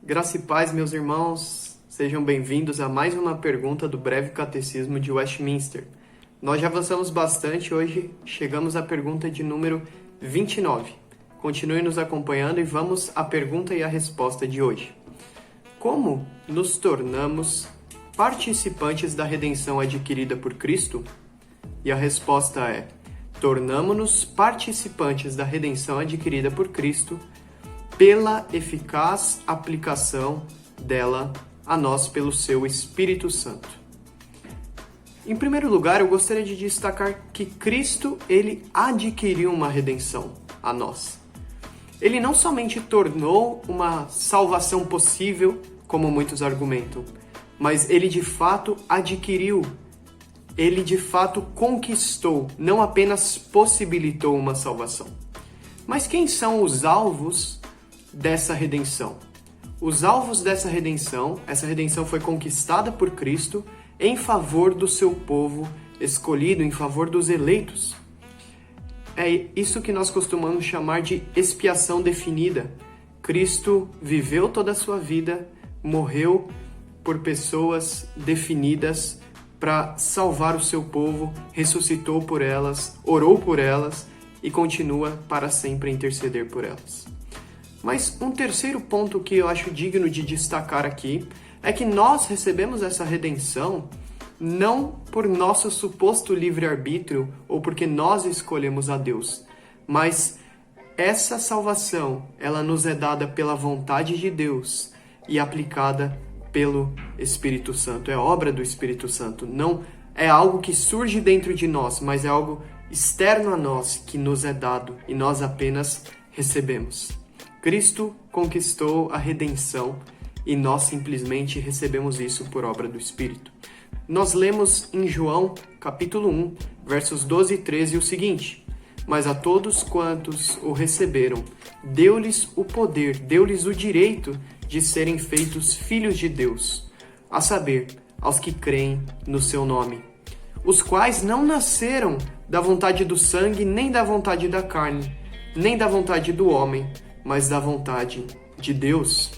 Graça e paz, meus irmãos, sejam bem-vindos a mais uma pergunta do Breve Catecismo de Westminster. Nós já avançamos bastante, hoje chegamos à pergunta de número 29. Continue nos acompanhando e vamos à pergunta e à resposta de hoje. Como nos tornamos participantes da redenção adquirida por Cristo? E a resposta é: tornamo-nos participantes da redenção adquirida por Cristo pela eficaz aplicação dela a nós pelo seu Espírito Santo. Em primeiro lugar, eu gostaria de destacar que Cristo, ele adquiriu uma redenção a nós. Ele não somente tornou uma salvação possível, como muitos argumentam, mas ele de fato adquiriu, ele de fato conquistou, não apenas possibilitou uma salvação. Mas quem são os alvos dessa redenção? Os alvos dessa redenção, essa redenção foi conquistada por Cristo em favor do seu povo escolhido, em favor dos eleitos. É isso que nós costumamos chamar de expiação definida. Cristo viveu toda a sua vida, morreu por pessoas definidas para salvar o seu povo, ressuscitou por elas, orou por elas e continua para sempre a interceder por elas. Mas um terceiro ponto que eu acho digno de destacar aqui é que nós recebemos essa redenção não por nosso suposto livre-arbítrio ou porque nós escolhemos a Deus, mas essa salvação, ela nos é dada pela vontade de Deus e aplicada pelo Espírito Santo. É obra do Espírito Santo, não é algo que surge dentro de nós, mas é algo externo a nós que nos é dado e nós apenas recebemos. Cristo conquistou a redenção e nós simplesmente recebemos isso por obra do Espírito. Nós lemos em João, capítulo 1, versos 12 e 13 o seguinte: mas a todos quantos o receberam, deu-lhes o poder, deu-lhes o direito de serem feitos filhos de Deus, a saber, aos que creem no seu nome, os quais não nasceram da vontade do sangue, nem da vontade da carne, nem da vontade do homem, mas da vontade de Deus.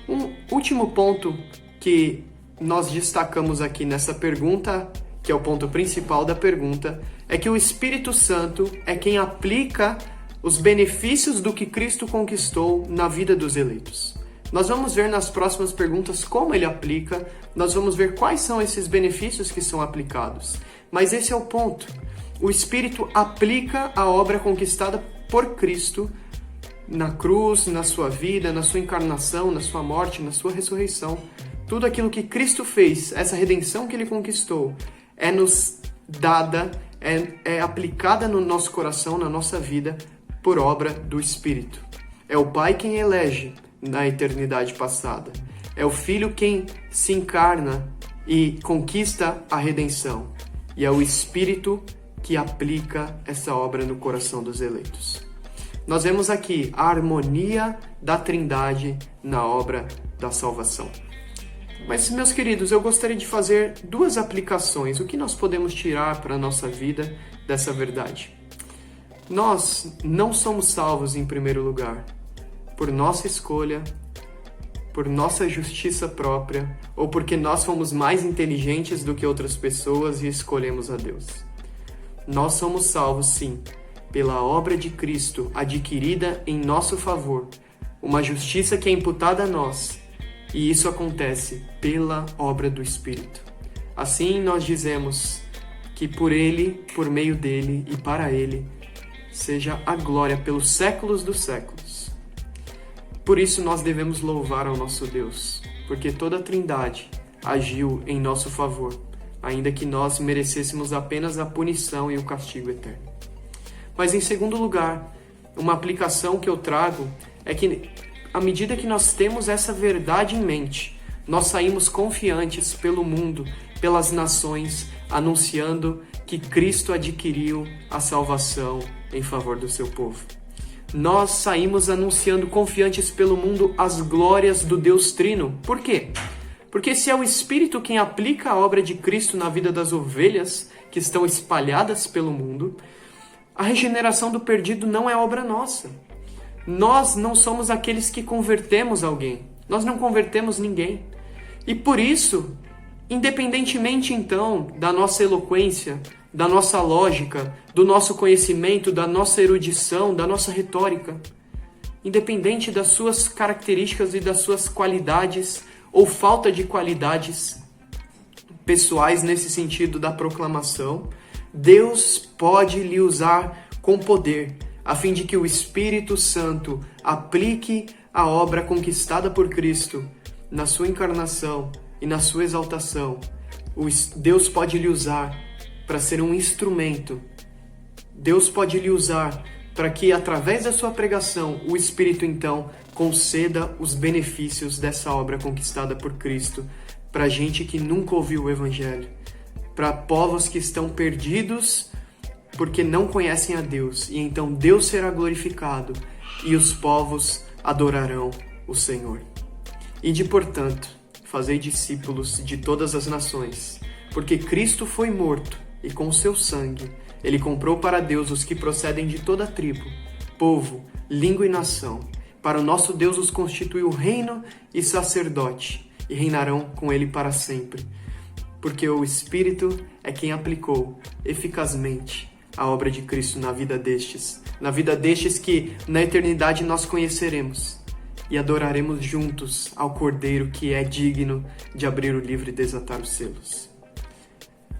Um último ponto que nós destacamos aqui nessa pergunta, que é o ponto principal da pergunta, é que o Espírito Santo é quem aplica os benefícios do que Cristo conquistou na vida dos eleitos. Nós vamos ver nas próximas perguntas como ele aplica, nós vamos ver quais são esses benefícios que são aplicados. Mas esse é o ponto. O Espírito aplica a obra conquistada por Cristo na cruz, na sua vida, na sua encarnação, na sua morte, na sua ressurreição. Tudo aquilo que Cristo fez, essa redenção que ele conquistou, é nos dada, é aplicada no nosso coração, na nossa vida, por obra do Espírito. É o Pai quem elege na eternidade passada. É o Filho quem se encarna e conquista a redenção. E é o Espírito que aplica essa obra no coração dos eleitos. Nós vemos aqui a harmonia da Trindade na obra da salvação. Mas, meus queridos, eu gostaria de fazer duas aplicações. O que nós podemos tirar para a nossa vida dessa verdade? Nós não somos salvos, em primeiro lugar, por nossa escolha, por nossa justiça própria, ou porque nós fomos mais inteligentes do que outras pessoas e escolhemos a Deus. Nós somos salvos, sim, pela obra de Cristo adquirida em nosso favor, uma justiça que é imputada a nós, e isso acontece pela obra do Espírito. Assim nós dizemos que por Ele, por meio dele e para Ele, seja a glória pelos séculos dos séculos. Por isso nós devemos louvar ao nosso Deus, porque toda a Trindade agiu em nosso favor, ainda que nós merecêssemos apenas a punição e o castigo eterno. Mas em segundo lugar, uma aplicação que eu trago é que à medida que nós temos essa verdade em mente, nós saímos confiantes pelo mundo, pelas nações, anunciando que Cristo adquiriu a salvação em favor do seu povo. Nós saímos anunciando confiantes pelo mundo as glórias do Deus Trino. Por quê? Porque se é o Espírito quem aplica a obra de Cristo na vida das ovelhas que estão espalhadas pelo mundo, a regeneração do perdido não é obra nossa. Nós não somos aqueles que convertemos alguém. Nós não convertemos ninguém. E por isso, independentemente então da nossa eloquência, da nossa lógica, do nosso conhecimento, da nossa erudição, da nossa retórica, independente das suas características e das suas qualidades ou falta de qualidades pessoais nesse sentido da proclamação, Deus pode lhe usar com poder, a fim de que o Espírito Santo aplique a obra conquistada por Cristo na sua encarnação e na sua exaltação. Deus pode lhe usar para ser um instrumento. Deus pode lhe usar para que, através da sua pregação, o Espírito, então, conceda os benefícios dessa obra conquistada por Cristo para gente que nunca ouviu o Evangelho, para povos que estão perdidos porque não conhecem a Deus, e então Deus será glorificado e os povos adorarão o Senhor. Ide, portanto, fazei discípulos de todas as nações, porque Cristo foi morto e com seu sangue Ele comprou para Deus os que procedem de toda tribo, povo, língua e nação. Para o nosso Deus os constituiu reino e sacerdote, e reinarão com Ele para sempre. Porque o Espírito é quem aplicou eficazmente a obra de Cristo na vida destes que na eternidade nós conheceremos e adoraremos juntos ao Cordeiro que é digno de abrir o livro e desatar os selos.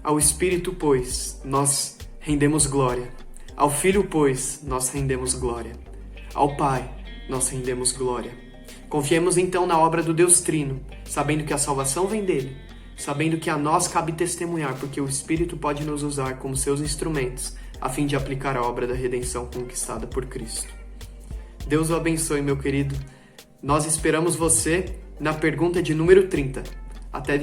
Ao Espírito, pois, nós rendemos glória. Ao Filho, pois, nós rendemos glória. Ao Pai, nós rendemos glória. Confiemos então na obra do Deus Trino, sabendo que a salvação vem dele, sabendo que a nós cabe testemunhar, porque o Espírito pode nos usar como seus instrumentos, a fim de aplicar a obra da redenção conquistada por Cristo. Deus o abençoe, meu querido. Nós esperamos você na pergunta de número 30. Até